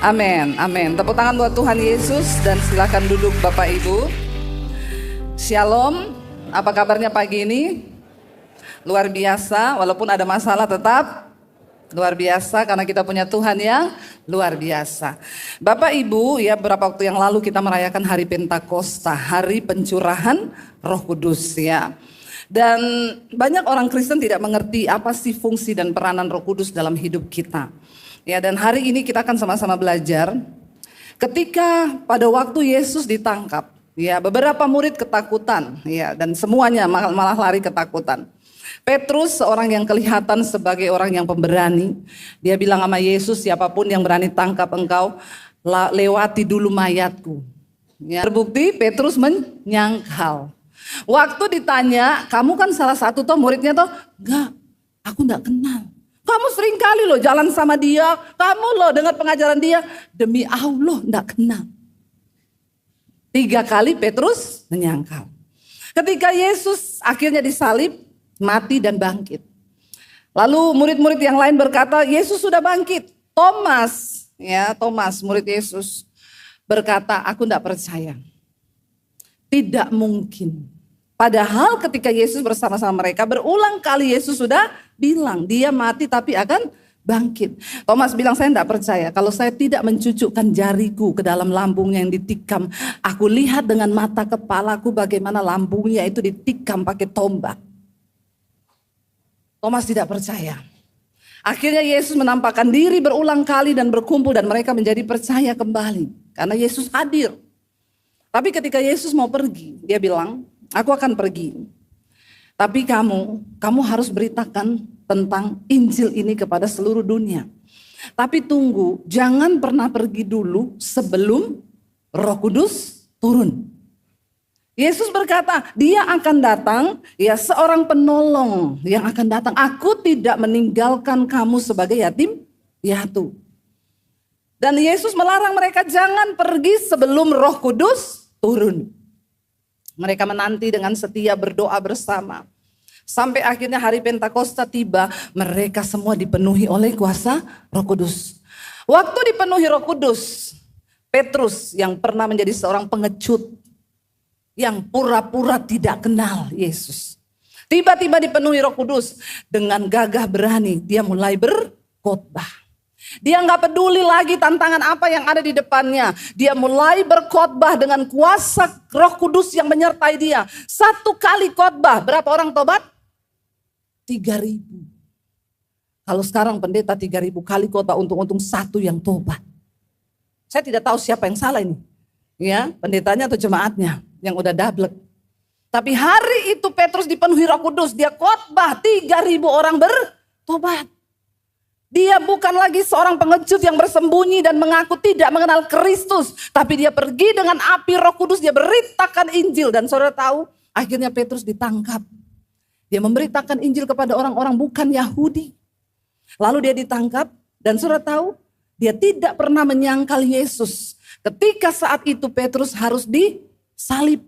Amin, amin. Tepuk tangan buat Tuhan Yesus dan silakan duduk Bapak Ibu. Shalom, apa kabarnya pagi ini? Luar biasa, walaupun ada masalah tetap luar biasa karena kita punya Tuhan yang luar biasa. Bapak Ibu, ya beberapa waktu yang lalu kita merayakan hari Pentakosta, hari pencurahan Roh Kudus ya. Dan banyak orang Kristen tidak mengerti apa sih fungsi dan peranan Roh Kudus dalam hidup kita. Ya, dan hari ini kita akan sama-sama belajar ketika pada waktu Yesus ditangkap, ya beberapa murid ketakutan, ya dan semuanya malah lari ketakutan. Petrus seorang yang kelihatan sebagai orang yang pemberani, dia bilang sama Yesus, siapapun yang berani tangkap engkau, lewati dulu mayatku. Ya, terbukti Petrus menyangkal. Waktu ditanya, kamu kan salah satu toh muridnya toh, enggak, aku enggak kenal. Kamu sering kali loh jalan sama dia, kamu loh dengar pengajaran dia, demi Allah enggak kenal. 3 kali Petrus menyangkal. Ketika Yesus akhirnya disalib, mati dan bangkit. Lalu murid-murid yang lain berkata, Yesus sudah bangkit. Thomas murid Yesus berkata, aku enggak percaya. Tidak mungkin. Padahal ketika Yesus bersama-sama mereka berulang kali Yesus sudah bilang dia mati tapi akan bangkit. Thomas bilang saya tidak percaya kalau saya tidak mencucukkan jariku ke dalam lambungnya yang ditikam. Aku lihat dengan mata kepalaku bagaimana lambungnya itu ditikam pakai tombak. Thomas tidak percaya. Akhirnya Yesus menampakkan diri berulang kali dan berkumpul dan mereka menjadi percaya kembali. Karena Yesus hadir. Tapi ketika Yesus mau pergi, dia bilang, aku akan pergi. Tapi kamu harus beritakan tentang Injil ini kepada seluruh dunia. Tapi tunggu, jangan pernah pergi dulu sebelum Roh Kudus turun. Yesus berkata, dia akan datang, ya seorang penolong yang akan datang. Aku tidak meninggalkan kamu sebagai yatim piatu. Dan Yesus melarang mereka jangan pergi sebelum Roh Kudus turun. Mereka menanti dengan setia berdoa bersama. Sampai akhirnya hari Pentakosta tiba, mereka semua dipenuhi oleh kuasa Roh Kudus. Waktu dipenuhi Roh Kudus, Petrus yang pernah menjadi seorang pengecut, yang pura-pura tidak kenal Yesus, tiba-tiba dipenuhi Roh Kudus. Dengan gagah berani dia mulai berkhotbah. Dia nggak peduli lagi tantangan apa yang ada di depannya. Dia mulai berkhotbah dengan kuasa Roh Kudus yang menyertai dia. 1 kali khotbah, berapa orang tobat? 3.000. Kalau sekarang pendeta 3.000 kali khotbah, untung-untung 1 yang tobat. Saya tidak tahu siapa yang salah ini. Ya, pendetanya atau jemaatnya yang udah dablek. Tapi hari itu Petrus dipenuhi Roh Kudus, dia khotbah 3.000 orang bertobat. Dia bukan lagi seorang pengecut yang bersembunyi dan mengaku tidak mengenal Kristus. Tapi dia pergi dengan api Roh Kudus, dia beritakan Injil. Dan saudara tahu, akhirnya Petrus ditangkap. Dia memberitakan Injil kepada orang-orang bukan Yahudi. Lalu dia ditangkap dan saudara tahu, dia tidak pernah menyangkal Yesus. Ketika saat itu Petrus harus disalib.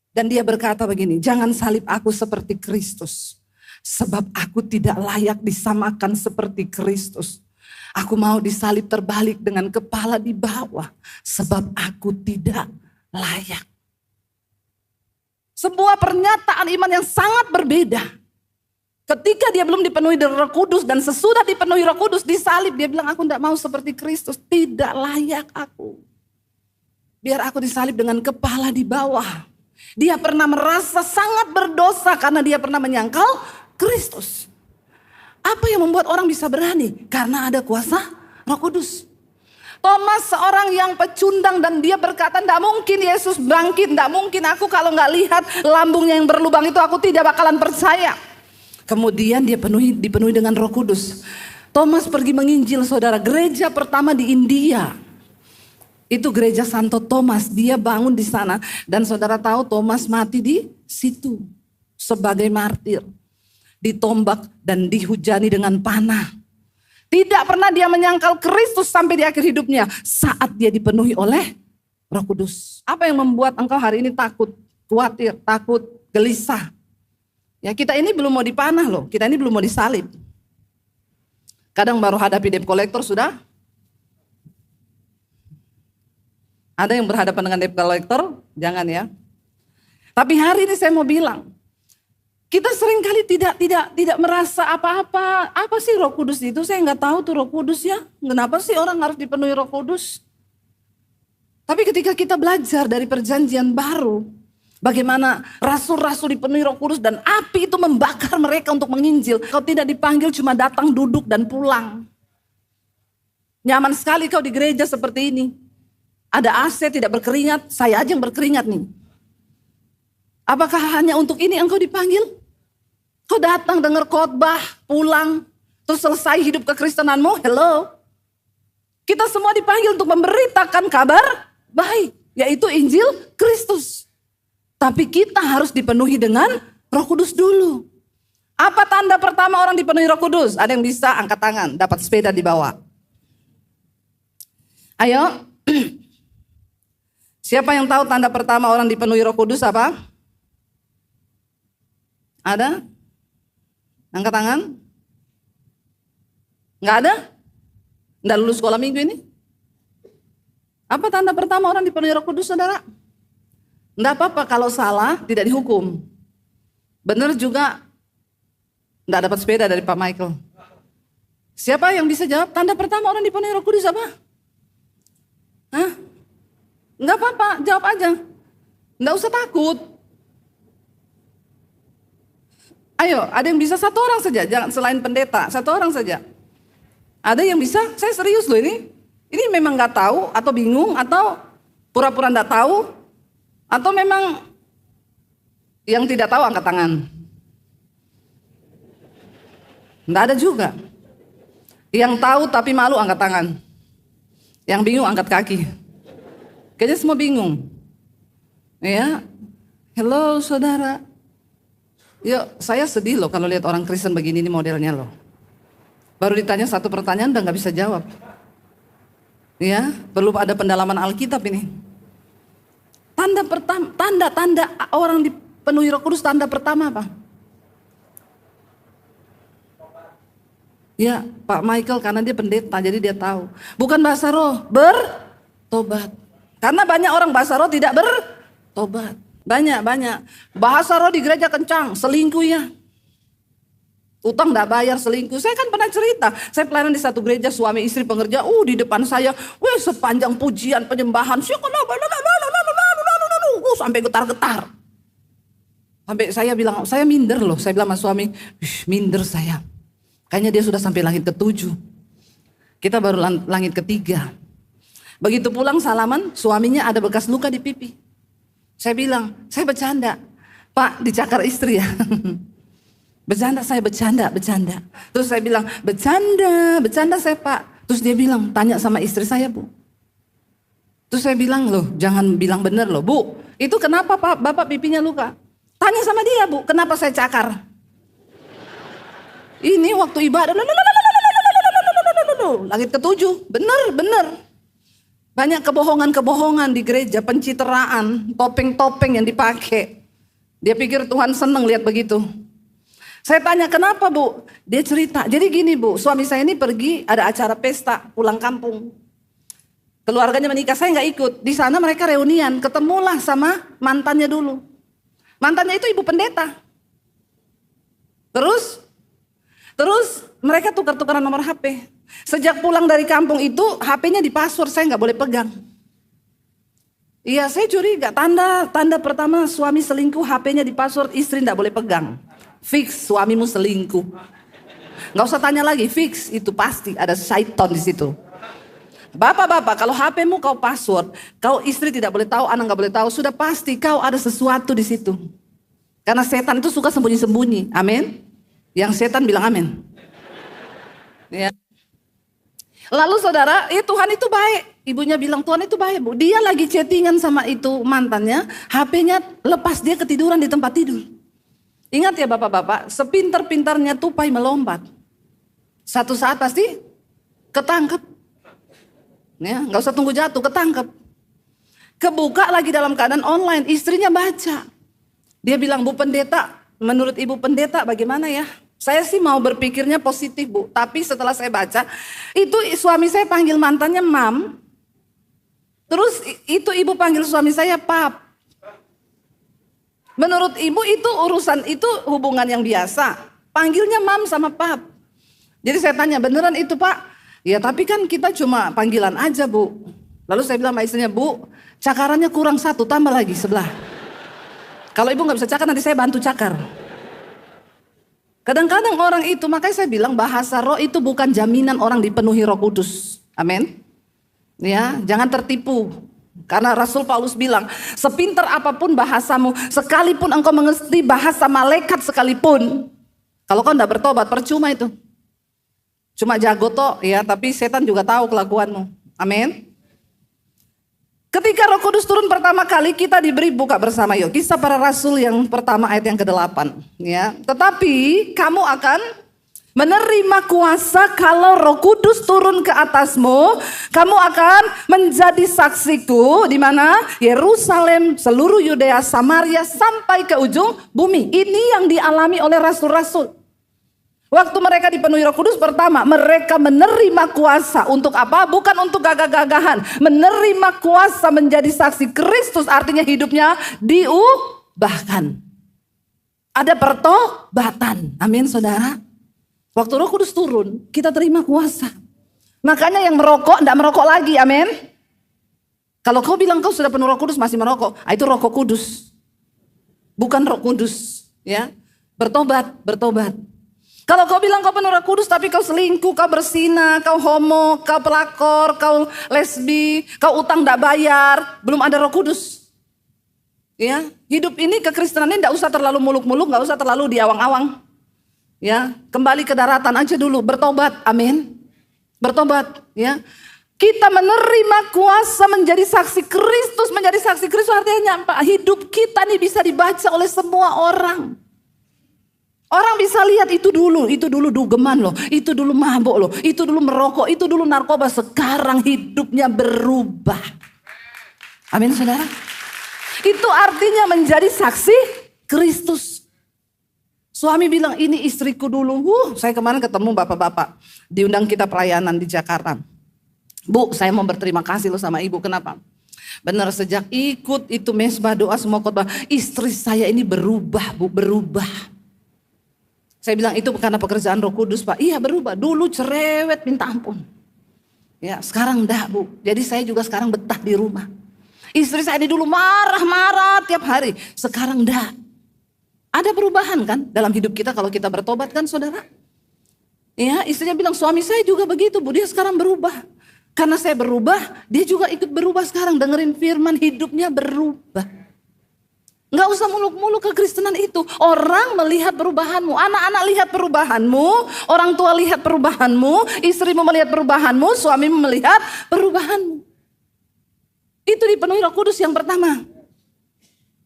Dan dia berkata begini, jangan salib aku seperti Kristus. Sebab aku tidak layak disamakan seperti Kristus. Aku mau disalib terbalik dengan kepala di bawah. Sebab aku tidak layak. Sebuah pernyataan iman yang sangat berbeda. Ketika dia belum dipenuhi Roh Kudus dan sesudah dipenuhi Roh Kudus disalib. Dia bilang aku tidak mau seperti Kristus. Tidak layak aku. Biar aku disalib dengan kepala di bawah. Dia pernah merasa sangat berdosa karena dia pernah menyangkal Kristus. Apa yang membuat orang bisa berani? Karena ada kuasa Roh Kudus. Thomas seorang yang pecundang dan dia berkata, tidak mungkin Yesus bangkit, tidak mungkin aku kalau nggak lihat lambungnya yang berlubang itu aku tidak bakalan percaya. Kemudian dia dipenuhi dengan Roh Kudus. Thomas pergi menginjil saudara, gereja pertama di India. Itu gereja Santo Thomas, dia bangun di sana dan saudara tahu Thomas mati di situ sebagai martir. Ditombak dan dihujani dengan panah. Tidak pernah dia menyangkal Kristus sampai di akhir hidupnya saat dia dipenuhi oleh Roh Kudus. Apa yang membuat engkau hari ini takut, khawatir, takut, gelisah? Ya kita ini belum mau dipanah loh, kita ini belum mau disalib. Kadang baru hadapi debt collector sudah Ada yang berhadapan dengan debt collector? Jangan ya. Tapi hari ini saya mau bilang, kita seringkali tidak merasa apa-apa. Apa sih Roh Kudus itu? Saya nggak tahu tuh Roh Kudus ya. Kenapa sih orang harus dipenuhi Roh Kudus? Tapi ketika kita belajar dari perjanjian baru, bagaimana rasul-rasul dipenuhi Roh Kudus dan api itu membakar mereka untuk menginjil. Kau tidak dipanggil cuma datang, duduk dan pulang. Nyaman sekali kau di gereja seperti ini. Ada AC tidak berkeringat, saya aja yang berkeringat nih. Apakah hanya untuk ini engkau dipanggil? Kau datang dengar khotbah, pulang, terus selesai hidup kekristenanmu, hello. Kita semua dipanggil untuk memberitakan kabar baik, yaitu Injil Kristus. Tapi kita harus dipenuhi dengan Roh Kudus dulu. Apa tanda pertama orang dipenuhi Roh Kudus? Ada yang bisa angkat tangan, dapat sepeda dibawa. Ayo. Siapa yang tahu tanda pertama orang dipenuhi Roh Kudus apa? Ada? Angkat tangan? Enggak ada? Enggak lulus sekolah minggu ini? Apa tanda pertama orang dipenuhi Roh Kudus, saudara? Enggak apa-apa kalau salah tidak dihukum. Benar juga enggak dapat sepeda dari Pak Michael. Siapa yang bisa jawab tanda pertama orang dipenuhi Roh Kudus apa? Hah? Enggak apa-apa, jawab aja. Enggak usah takut. Ayo, ada yang bisa satu orang saja, jangan selain pendeta, satu orang saja. Ada yang bisa? Saya serius loh ini. Ini memang nggak tahu atau bingung atau pura-pura nggak tahu atau memang yang tidak tahu angkat tangan. Nggak ada juga. Yang tahu tapi malu angkat tangan. Yang bingung angkat kaki. Kayaknya semua bingung. Ya, hello saudara. Yuk, saya sedih loh kalau lihat orang Kristen begini nih modelnya loh. Baru ditanya satu pertanyaan udah nggak bisa jawab. Ya, perlu ada pendalaman Alkitab ini. Tanda pertama, tanda orang dipenuhi Roh Kudus, tanda pertama apa? Ya, Pak Michael karena dia pendeta jadi dia tahu. Bukan bahasa roh, bertobat. Karena banyak orang bahasa roh tidak bertobat. Banyak. Bahasa roh di gereja kencang, selingkuh ya. Utang gak bayar, selingkuh. Saya kan pernah cerita, saya pelayanan di satu gereja suami istri pengerja, di depan saya, sepanjang pujian penyembahan, sampai getar-getar. Sampai saya bilang, saya minder loh, saya bilang sama suami, minder saya. Kayaknya dia sudah sampai langit ke-7. Kita baru langit ke-3. Begitu pulang salaman, suaminya ada bekas luka di pipi. Saya bilang, saya bercanda. Pak, dicakar istri ya. Bercanda. Terus saya bilang, bercanda saya Pak. Terus dia bilang, tanya sama istri saya Bu. Terus saya bilang, loh jangan bilang benar loh Bu. Itu kenapa Pak, Bapak pipinya luka? Tanya sama dia Bu, kenapa saya cakar? Ini waktu ibadah, langit ke-7, bener. Banyak kebohongan di gereja, pencitraan, topeng-topeng yang dipakai. Dia pikir Tuhan senang lihat begitu. Saya tanya kenapa Bu? Dia cerita, jadi gini Bu, suami saya ini pergi ada acara pesta pulang kampung. Keluarganya menikah, saya nggak ikut. Di sana mereka reunian, ketemulah sama mantannya dulu. Mantannya itu ibu pendeta. Terus mereka tukar-tukaran nomor HP. Sejak pulang dari kampung itu HP-nya di password, saya nggak boleh pegang. Iya saya curiga, tanda pertama suami selingkuh HP-nya di password, istri nggak boleh pegang. Fix suamimu selingkuh. Nggak usah tanya lagi, fix itu pasti ada syaitan di situ. Bapak-bapak kalau HP-mu kau password, kau istri tidak boleh tahu, anak nggak boleh tahu, sudah pasti kau ada sesuatu di situ. Karena setan itu suka sembunyi-sembunyi, amin. Yang setan bilang amin. Ya. Lalu saudara, Tuhan itu baik. Ibunya bilang Tuhan itu baik Bu. Dia lagi chattingan sama itu mantannya, HP-nya lepas, dia ketiduran di tempat tidur. Ingat ya bapak-bapak, sepintar-pintarnya tupai melompat. Satu saat pasti ketangkep. Ya, nggak usah tunggu jatuh, ketangkep. Kebuka lagi dalam keadaan online, istrinya baca. Dia bilang, Bu pendeta, menurut ibu pendeta bagaimana ya? Saya sih mau berpikirnya positif Bu, tapi setelah saya baca, itu suami saya panggil mantannya Mam. Terus itu ibu panggil suami saya pap. Menurut ibu itu urusan, itu hubungan yang biasa. Panggilnya mam sama pap. Jadi saya tanya, beneran itu pak? Ya tapi kan kita cuma panggilan aja bu. Lalu saya bilang sama istrinya, bu cakarannya kurang satu, tambah lagi sebelah. Kalau ibu gak bisa cakar nanti saya bantu cakar. Kadang-kadang orang itu, makanya saya bilang bahasa roh itu bukan jaminan orang dipenuhi Roh Kudus. Amin. Ya, jangan tertipu. Karena Rasul Paulus bilang, sepintar apapun bahasamu, sekalipun engkau mengerti bahasa malaikat sekalipun, kalau kau tidak bertobat, percuma itu. Cuma jago toh, ya, tapi setan juga tahu kelakuanmu. Amin. Ketika Roh Kudus turun pertama kali, kita diberi buka bersama. Yuk, Kisah Para Rasul yang pertama ayat yang ke-8. Ya, tetapi kamu akan menerima kuasa kalau Roh Kudus turun ke atasmu. Kamu akan menjadi saksiku di mana? Yerusalem, seluruh Yudea, Samaria sampai ke ujung bumi. Ini yang dialami oleh rasul-rasul. Waktu mereka dipenuhi Roh Kudus pertama, mereka menerima kuasa untuk apa? Bukan untuk gagah-gagahan. Menerima kuasa menjadi saksi Kristus, artinya hidupnya diubahkan. Ada pertobatan. Amin saudara. Waktu Roh Kudus turun, kita terima kuasa. Makanya yang merokok, tidak merokok lagi, amin. Kalau kau bilang kau sudah penuh Roh Kudus masih merokok, itu rokok kudus. Bukan Roh Kudus, ya. Bertobat, bertobat. Kalau kau bilang kau penuh Roh Kudus tapi kau selingkuh, kau berzina, kau homo, kau pelakor, kau lesbi, kau utang tidak bayar, belum ada Roh Kudus. Ya, hidup ini kekristenan ini tidak usah terlalu muluk-muluk, nggak usah terlalu diawang-awang. Ya, kembali ke daratan aja dulu, bertobat, amin. Bertobat, ya. Kita menerima kuasa menjadi saksi Kristus, menjadi saksi Kristus artinya apa? Hidup kita nih bisa dibaca oleh semua orang. Orang bisa lihat itu dulu dugeman loh, itu dulu mabuk loh, itu dulu merokok, itu dulu narkoba. Sekarang hidupnya berubah. Amin saudara. Itu artinya menjadi saksi Kristus. Suami bilang ini istriku dulu. Saya kemarin ketemu bapak-bapak, diundang kita pelayanan di Jakarta. Bu, saya mau berterima kasih loh sama ibu. Kenapa? Benar, sejak ikut itu mesbah doa semua khotbah, istri saya ini berubah bu, berubah. Saya bilang itu karena pekerjaan Roh Kudus pak. Iya berubah, dulu cerewet minta ampun. Ya sekarang enggak bu, jadi saya juga sekarang betah di rumah. Istri saya ini dulu marah-marah tiap hari, sekarang enggak. Ada perubahan kan dalam hidup kita kalau kita bertobat kan saudara. Ya istrinya bilang suami saya juga begitu bu, dia sekarang berubah. Karena saya berubah, dia juga ikut berubah sekarang, dengerin firman, hidupnya berubah. Nggak usah muluk-muluk kekristenan itu. Orang melihat perubahanmu, anak-anak lihat perubahanmu, orang tua lihat perubahanmu, istrimu melihat perubahanmu, suamimu melihat perubahanmu. Itu dipenuhi Roh Kudus yang pertama.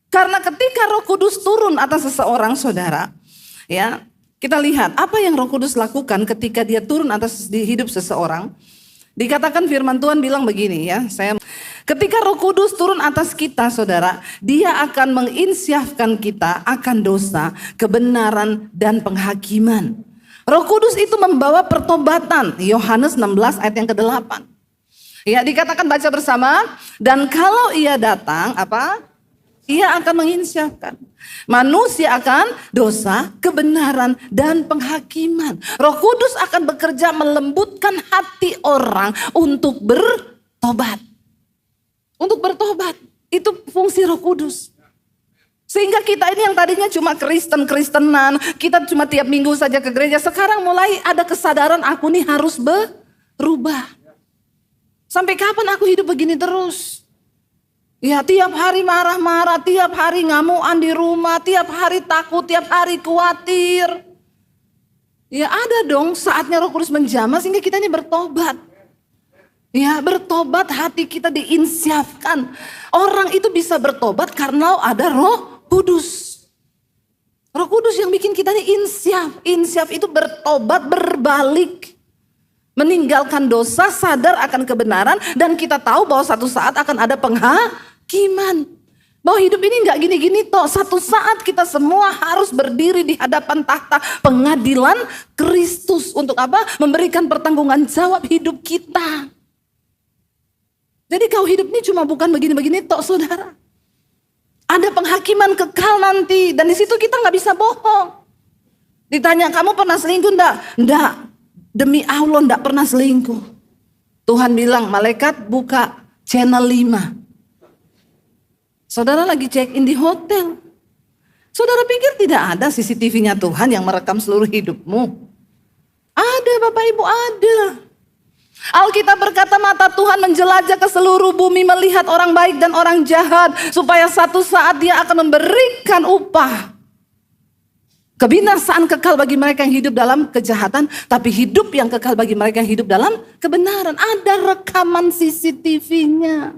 Karena ketika Roh Kudus turun atas seseorang saudara, ya kita lihat apa yang Roh Kudus lakukan ketika dia turun atas di hidup seseorang. Dikatakan firman Tuhan bilang begini ya, ketika Roh Kudus turun atas kita saudara, dia akan menginsyafkan kita akan dosa, kebenaran dan penghakiman. Roh Kudus itu membawa pertobatan, Yohanes 16 ayat yang ke-8. Ya dikatakan baca bersama, dan kalau ia datang apa? Ia akan menginsyafkan manusia akan dosa, kebenaran dan penghakiman. Roh Kudus akan bekerja melembutkan hati orang untuk bertobat. Untuk bertobat, itu fungsi Roh Kudus. Sehingga kita ini yang tadinya cuma Kristen-Kristenan, kita cuma tiap minggu saja ke gereja, sekarang mulai ada kesadaran aku nih harus berubah. Sampai kapan aku hidup begini terus? Ya tiap hari marah-marah, tiap hari ngamuan di rumah, tiap hari takut, tiap hari khawatir. Ya ada dong saatnya Roh Kudus menjamah sehingga kita ini bertobat. Ya bertobat, hati kita diinsyafkan. Orang itu bisa bertobat karena ada Roh Kudus. Roh Kudus yang bikin kita ini insyaf. Insyaf itu bertobat, berbalik. Meninggalkan dosa, sadar akan kebenaran, dan kita tahu bahwa satu saat akan ada penghakiman. Bahwa hidup ini gak gini-gini toh. Satu saat kita semua harus berdiri di hadapan tahta pengadilan Kristus. Untuk apa? Memberikan pertanggungan jawab hidup kita. Jadi kau hidup ini cuma bukan begini-begini tok saudara. Ada penghakiman kekal nanti. Dan di situ kita gak bisa bohong. Ditanya kamu pernah selingkuh enggak? Enggak. Demi Allah enggak pernah selingkuh. Tuhan bilang malaikat buka channel 5. Saudara lagi check in di hotel. Saudara pikir tidak ada CCTV-nya Tuhan yang merekam seluruh hidupmu? Ada Bapak Ibu, ada. Alkitab berkata mata Tuhan menjelajah ke seluruh bumi melihat orang baik dan orang jahat. Supaya satu saat dia akan memberikan upah. Kebinasaan kekal bagi mereka yang hidup dalam kejahatan. Tapi hidup yang kekal bagi mereka yang hidup dalam kebenaran. Ada rekaman CCTV-nya.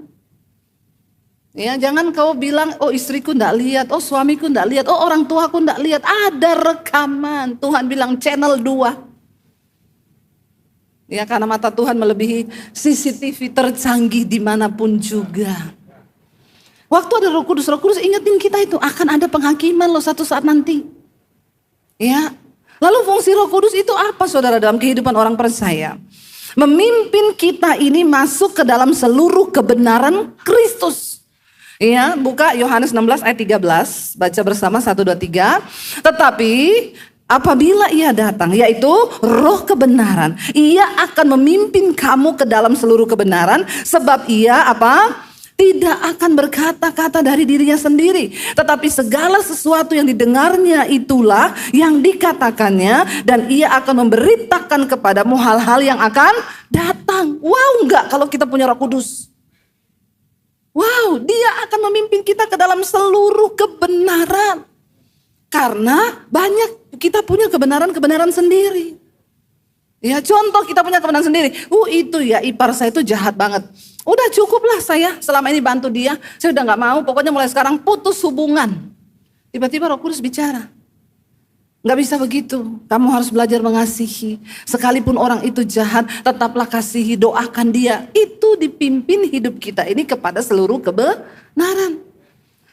Ya, jangan kau bilang, oh istriku enggak lihat, oh suamiku enggak lihat, oh orang tuaku enggak lihat. Ada rekaman. Tuhan bilang channel 2. Ya, karena mata Tuhan melebihi CCTV tercanggih dimanapun juga. Waktu ada Roh Kudus ingetin kita itu akan ada penghakiman loh satu saat nanti. Ya, lalu fungsi Roh Kudus itu apa saudara dalam kehidupan orang percaya? Memimpin kita ini masuk ke dalam seluruh kebenaran Kristus. Ya, buka Yohanes 16 ayat 13, baca bersama 1, 2, 3. Tetapi apabila ia datang, yaitu roh kebenaran, ia akan memimpin kamu ke dalam seluruh kebenaran. Sebab ia apa? Tidak akan berkata-kata dari dirinya sendiri. Tetapi segala sesuatu yang didengarnya itulah yang dikatakannya. Dan ia akan memberitakan kepadamu hal-hal yang akan datang. Wow, enggak kalau kita punya Roh Kudus. Wow, dia akan memimpin kita ke dalam seluruh kebenaran. Karena banyak kita punya kebenaran-kebenaran sendiri. Ya, contoh kita punya kebenaran sendiri. Itu ya ipar saya itu jahat banget. Udah cukuplah saya selama ini bantu dia. Saya udah gak mau, pokoknya mulai sekarang putus hubungan. Tiba-tiba Roh Kudus bicara. Gak bisa begitu. Kamu harus belajar mengasihi. Sekalipun orang itu jahat, tetaplah kasihi, doakan dia. Itu dipimpin hidup kita ini kepada seluruh kebenaran.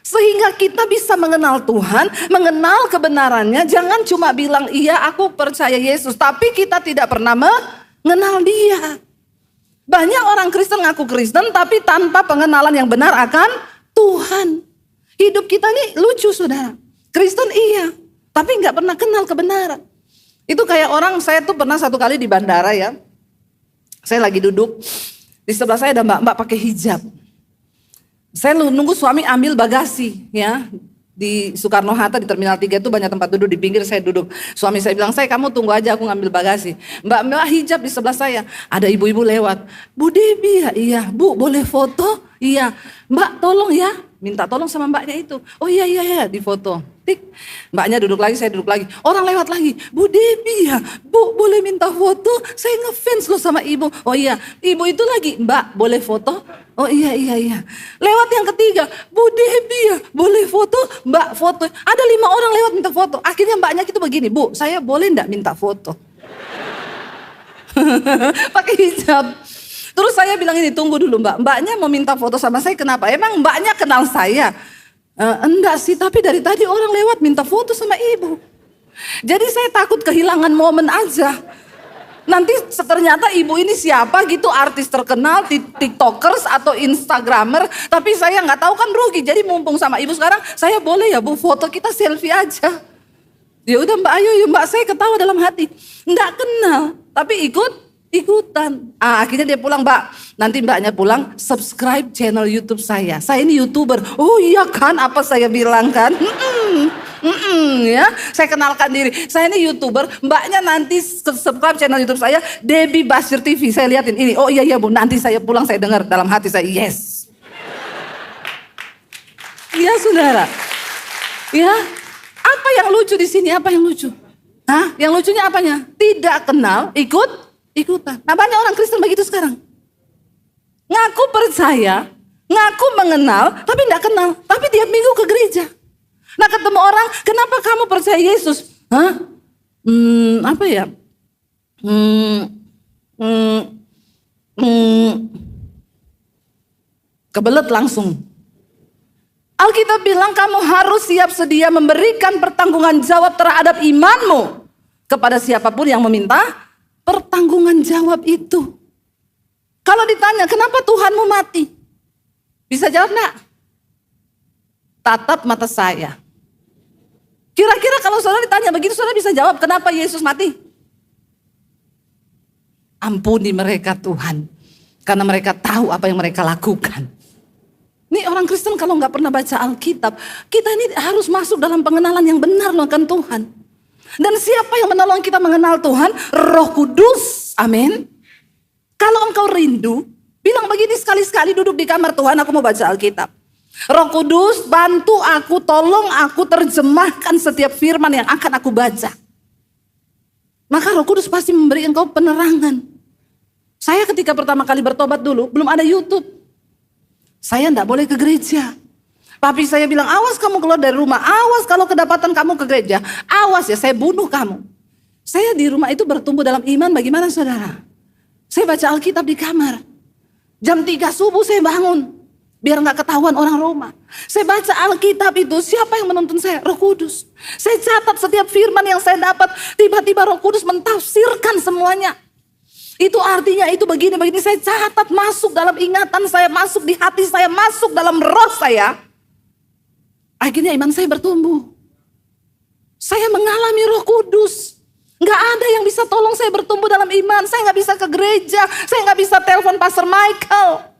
Sehingga kita bisa mengenal Tuhan, mengenal kebenarannya. Jangan cuma bilang, iya aku percaya Yesus. Tapi kita tidak pernah mengenal dia. Banyak orang Kristen ngaku Kristen, tapi tanpa pengenalan yang benar akan Tuhan. Hidup kita ini lucu saudara. Kristen iya, tapi gak pernah kenal kebenaran. Itu kayak orang, saya tuh pernah satu kali di bandara ya. Saya lagi duduk, di sebelah saya ada mbak-mbak pakai hijab. Saya nunggu suami ambil bagasi ya. Di Soekarno-Hatta di Terminal 3 itu banyak tempat duduk, di pinggir saya duduk. Suami saya bilang, kamu tunggu aja aku ngambil bagasi. Mbak hijab di sebelah saya. Ada ibu-ibu lewat. Bu Debbie ya? Iya. Bu boleh foto? Iya. Mbak tolong ya. Minta tolong sama mbaknya itu. Oh iya di foto. Tik. Mbaknya duduk lagi, saya duduk lagi. Orang lewat lagi. Bu Debbie ya? Bu boleh minta foto? Saya ngefans loh sama ibu. Oh iya. Ibu itu lagi. Mbak boleh foto? Oh iya. Lewat yang ketiga. Bu Debbie ya? Boleh foto? Mbak foto. Ada 5 orang lewat minta foto. Akhirnya mbaknya itu begini. Bu saya boleh enggak minta foto? Pakai hijab. Terus saya bilang ini, tunggu dulu mbak. Mbaknya mau minta foto sama saya kenapa? Emang mbaknya kenal saya? Enggak sih, tapi dari tadi orang lewat minta foto sama ibu. Jadi saya takut kehilangan momen aja. Nanti ternyata ibu ini siapa gitu, artis terkenal, tiktokers atau instagramer. Tapi saya nggak tahu kan rugi. Jadi mumpung sama ibu sekarang, saya boleh ya bu foto kita selfie aja. Ya udah mbak, ayo mbak, saya ketawa dalam hati. Nggak kenal, tapi ikutan. Akhirnya dia pulang, mbak. Nanti mbaknya pulang, subscribe channel YouTube saya. Saya ini YouTuber. Oh iya kan, apa saya bilang kan? Ya, saya kenalkan diri. Saya ini YouTuber. Mbaknya nanti subscribe channel YouTube saya, Debbie Bashir TV. Saya liatin ini. Oh iya bu, nanti saya pulang saya dengar dalam hati saya, yes. Iya saudara. Ya, apa yang lucu di sini? Apa yang lucu? Yang lucunya apanya? Tidak kenal, ikutan. Nah banyak orang Kristen begitu sekarang. Ngaku percaya, ngaku mengenal, tapi tidak kenal. Tapi tiap minggu ke gereja. Nah ketemu orang, kenapa kamu percaya Yesus? Apa ya? Kebelet langsung. Alkitab bilang kamu harus siap sedia memberikan pertanggungan jawab terhadap imanmu kepada siapapun yang meminta pertanggungan jawab itu. Kalau ditanya, kenapa Tuhanmu mati? Bisa jawab enggak? Tatap mata saya. Kira-kira kalau saudara ditanya begitu, saudara bisa jawab, kenapa Yesus mati? Ampuni mereka Tuhan, karena mereka tahu apa yang mereka lakukan. Ini orang Kristen kalau nggak pernah baca Alkitab, kita ini harus masuk dalam pengenalan yang benar akan Tuhan. Dan siapa yang menolong kita mengenal Tuhan? Roh Kudus, amin. Kalau engkau rindu, bilang begini sekali-sekali duduk di kamar Tuhan, aku mau baca Alkitab. Roh Kudus bantu aku, tolong aku terjemahkan setiap firman yang akan aku baca. Maka Roh Kudus pasti memberi engkau penerangan. Saya ketika pertama kali bertobat dulu, belum ada YouTube. Saya enggak boleh ke gereja. Papi saya bilang, awas kamu keluar dari rumah, awas kalau kedapatan kamu ke gereja, awas ya saya bunuh kamu. Saya di rumah itu bertumbuh dalam iman, bagaimana saudara? Saya baca Alkitab di kamar. Jam 3 subuh saya bangun. Biar gak ketahuan orang Roma. Saya baca Alkitab itu, siapa yang menuntun saya? Roh Kudus. Saya catat setiap firman yang saya dapat. Tiba-tiba Roh Kudus mentafsirkan semuanya. Itu artinya itu begini-begini. Saya catat masuk dalam ingatan saya, masuk di hati saya, masuk dalam roh saya. Akhirnya iman saya bertumbuh. Saya mengalami Roh Kudus. Gak ada yang bisa tolong saya bertumbuh dalam iman. Saya gak bisa ke gereja. Saya gak bisa telepon Pastor Michael.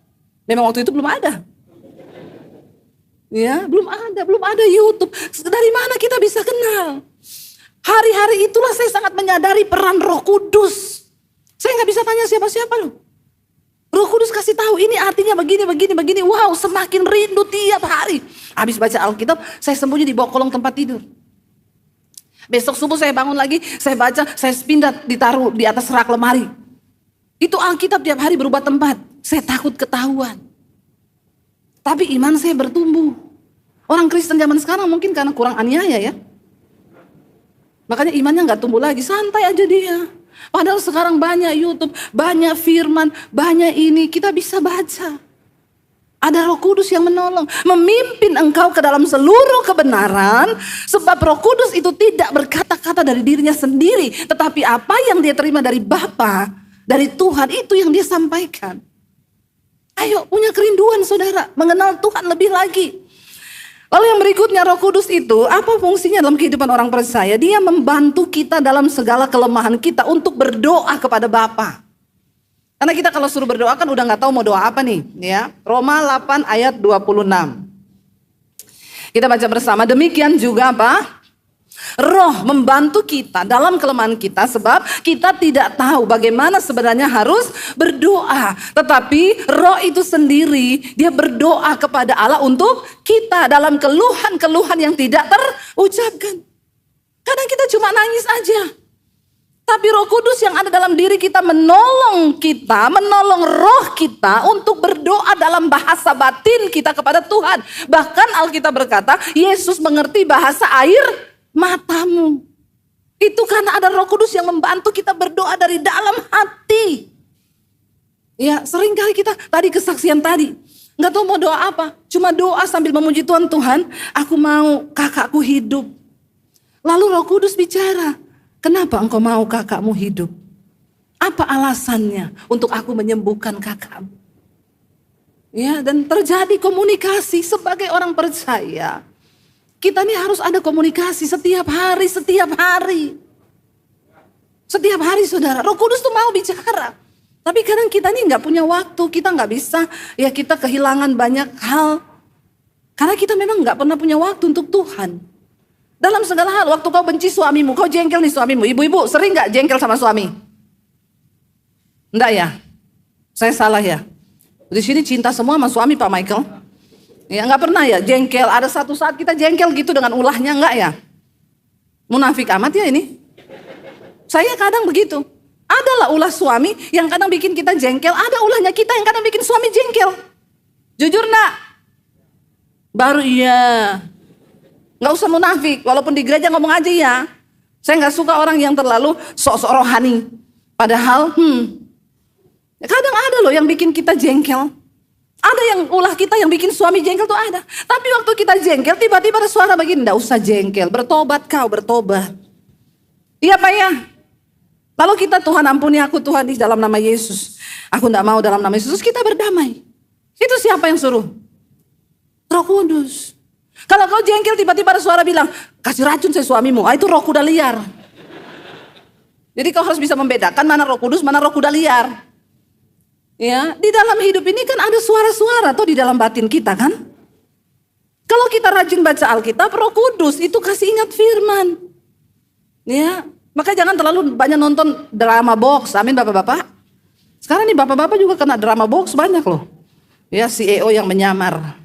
Memang waktu itu belum ada. Ya, belum ada YouTube. Dari mana kita bisa kenal? Hari-hari itulah saya sangat menyadari peran Roh Kudus. Saya gak bisa tanya siapa-siapa loh. Roh Kudus kasih tahu ini artinya begini. Wow, semakin rindu tiap hari. Habis baca Alkitab, saya sembunyi di bawah kolong tempat tidur. Besok subuh saya bangun lagi, saya baca, saya pindah ditaruh di atas rak lemari. Itu Alkitab tiap hari berubah tempat. Saya takut ketahuan. Tapi iman saya bertumbuh. Orang Kristen zaman sekarang mungkin karena kurang aniaya ya. Makanya imannya gak tumbuh lagi, santai aja dia. Padahal sekarang banyak YouTube, banyak firman, banyak ini, kita bisa baca. Ada Roh Kudus yang menolong, memimpin engkau ke dalam seluruh kebenaran. Sebab Roh Kudus itu tidak berkata-kata dari dirinya sendiri, tetapi apa yang dia terima dari Bapa, dari Tuhan, itu yang dia sampaikan. Ayo punya kerinduan saudara, mengenal Tuhan lebih lagi. Lalu yang berikutnya, Roh Kudus itu apa fungsinya dalam kehidupan orang percaya? Dia membantu kita dalam segala kelemahan kita untuk berdoa kepada Bapa. Karena kita kalau suruh berdoa kan udah gak tahu mau doa apa nih, ya. Roma 8 ayat 26. Kita baca bersama, demikian juga apa? Roh membantu kita dalam kelemahan kita sebab kita tidak tahu bagaimana sebenarnya harus berdoa. Tetapi Roh itu sendiri dia berdoa kepada Allah untuk kita dalam keluhan-keluhan yang tidak terucapkan. Kadang kita cuma nangis aja. Tapi Roh Kudus yang ada dalam diri kita menolong roh kita untuk berdoa dalam bahasa batin kita kepada Tuhan. Bahkan Alkitab berkata, Yesus mengerti bahasa air matamu. Itu karena ada Roh Kudus yang membantu kita berdoa dari dalam hati. Ya, seringkali kita tadi kesaksian tadi, nggak tahu mau doa apa, cuma doa sambil memuji Tuhan, aku mau kakakku hidup. Lalu Roh Kudus bicara, kenapa engkau mau kakakmu hidup? Apa alasannya untuk aku menyembuhkan kakakmu? Ya, dan terjadi komunikasi sebagai orang percaya. Kita ini harus ada komunikasi setiap hari. Setiap hari saudara, Roh Kudus tuh mau bicara. Tapi kadang kita ini gak punya waktu, kita gak bisa, ya kita kehilangan banyak hal. Karena kita memang gak pernah punya waktu untuk Tuhan. Dalam segala hal, waktu kau benci suamimu, kau jengkel nih suamimu. Ibu-ibu sering gak jengkel sama suami? Enggak ya? Saya salah ya? Di sini cinta semua sama suami Pak Michael. Ya nggak pernah ya jengkel. Ada satu saat kita jengkel gitu dengan ulahnya, nggak ya? Munafik amat ya ini. Saya kadang begitu. Adalah ulah suami yang kadang bikin kita jengkel. Ada ulahnya kita yang kadang bikin suami jengkel. Jujur nak? Baru iya. Nggak usah munafik. Walaupun di gereja ngomong aja ya. Saya nggak suka orang yang terlalu sok-sok rohani. Padahal kadang ada loh yang bikin kita jengkel. Ada yang ulah kita yang bikin suami jengkel tuh ada. Tapi waktu kita jengkel tiba-tiba ada suara begini, enggak usah jengkel, bertobat kau, bertobat. Iya Pak ya? Lalu kita, Tuhan ampuni aku Tuhan di dalam nama Yesus. Aku tidak mau dalam nama Yesus, kita berdamai. Itu siapa yang suruh? Roh Kudus. Kalau kau jengkel tiba-tiba ada suara bilang, kasih racun saya suamimu. Itu roh kuda liar. Jadi kau harus bisa membedakan mana roh kudus, mana roh kuda liar. Ya, di dalam hidup ini kan ada suara-suara atau di dalam batin kita kan. Kalau kita rajin baca Alkitab, Roh Kudus itu kasih ingat firman. Ya, maka jangan terlalu banyak nonton drama box. Amin Bapak-bapak. Sekarang nih Bapak-bapak juga kena drama box banyak loh. Ya, CEO yang menyamar.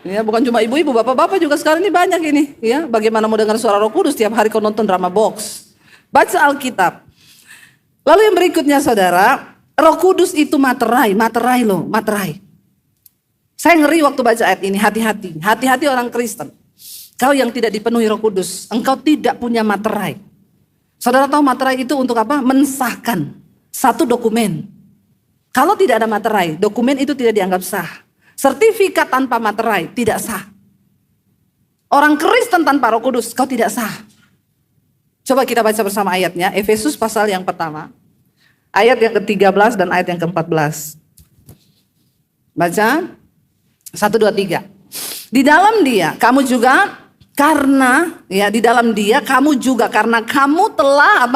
Ya, bukan cuma ibu-ibu, Bapak-bapak juga sekarang ini banyak ini. Ya, bagaimana mau dengar suara Roh Kudus tiap hari kau nonton drama box. Baca Alkitab. Lalu yang berikutnya saudara, Roh Kudus itu materai loh, materai. Saya ngeri waktu baca ayat ini, hati-hati orang Kristen. Kau yang tidak dipenuhi Roh Kudus, engkau tidak punya materai. Saudara tahu materai itu untuk apa? Mensahkan satu dokumen. Kalau tidak ada materai, dokumen itu tidak dianggap sah. Sertifikat tanpa materai tidak sah. Orang Kristen tanpa Roh Kudus, kau tidak sah. Coba kita baca bersama ayatnya, Efesus pasal yang pertama. Ayat yang ke-13 dan ayat yang ke-14. Baca. 1, 2, 3. Di dalam dia kamu juga karena di dalam dia kamu juga karena kamu telah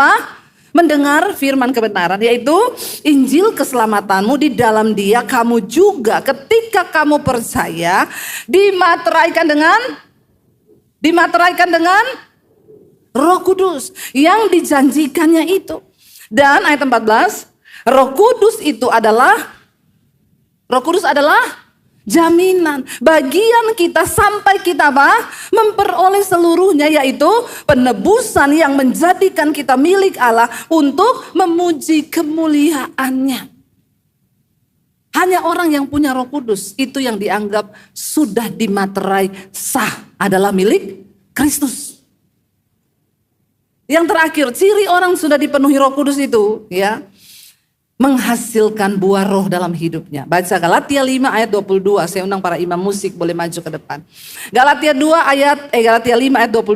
mendengar firman kebenaran, yaitu Injil keselamatanmu. Di dalam dia kamu juga ketika kamu percaya dimateraikan dengan Roh Kudus yang dijanjikannya itu. Dan ayat 14, Roh Kudus adalah jaminan bagian kita sampai kita memperoleh seluruhnya, yaitu penebusan yang menjadikan kita milik Allah untuk memuji kemuliaannya. Hanya orang yang punya Roh Kudus itu yang dianggap sudah dimaterai sah, adalah milik Kristus. Yang terakhir, ciri orang sudah dipenuhi Roh Kudus itu menghasilkan buah roh dalam hidupnya. Baca Galatia 5 ayat 22. Saya undang para imam musik boleh maju ke depan. Galatia 5 ayat 22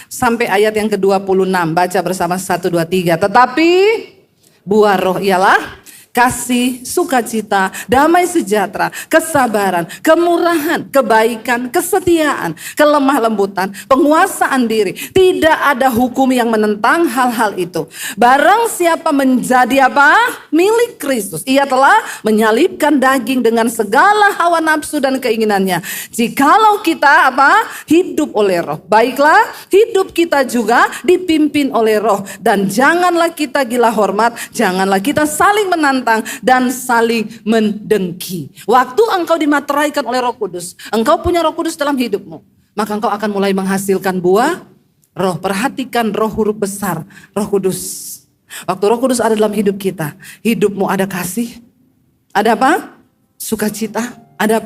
sampai ayat yang ke-26. Baca bersama 1, 2, 3. Tetapi buah roh ialah kasih, sukacita, damai sejahtera, kesabaran, kemurahan, kebaikan, kesetiaan, kelemah lembutan, penguasaan diri. Tidak ada hukum yang menentang hal-hal itu. Barang siapa menjadi milik Kristus, ia telah menyalibkan daging dengan segala hawa nafsu dan keinginannya. Jikalau kita hidup oleh roh, baiklah hidup kita juga dipimpin oleh roh. Dan janganlah kita gila hormat, janganlah kita saling menantang dan saling mendengki. Waktu engkau dimateraikan oleh Roh Kudus, engkau punya Roh Kudus dalam hidupmu, maka engkau akan mulai menghasilkan buah roh. Perhatikan roh huruf besar, Roh Kudus. Waktu Roh Kudus ada dalam hidup kita, hidupmu ada kasih, ada sukacita, ada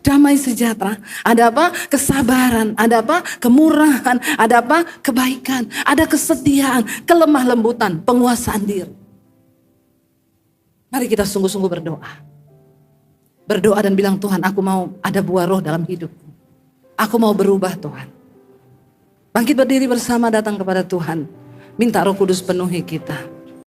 damai sejahtera, ada kesabaran, ada kemurahan, ada kebaikan, ada kesetiaan, kelemah lembutan, penguasaan diri. Mari kita sungguh-sungguh berdoa. Berdoa dan bilang, Tuhan, aku mau ada buah roh dalam hidupku. Aku mau berubah, Tuhan. Bangkit berdiri bersama, datang kepada Tuhan. Minta Roh Kudus penuhi kita.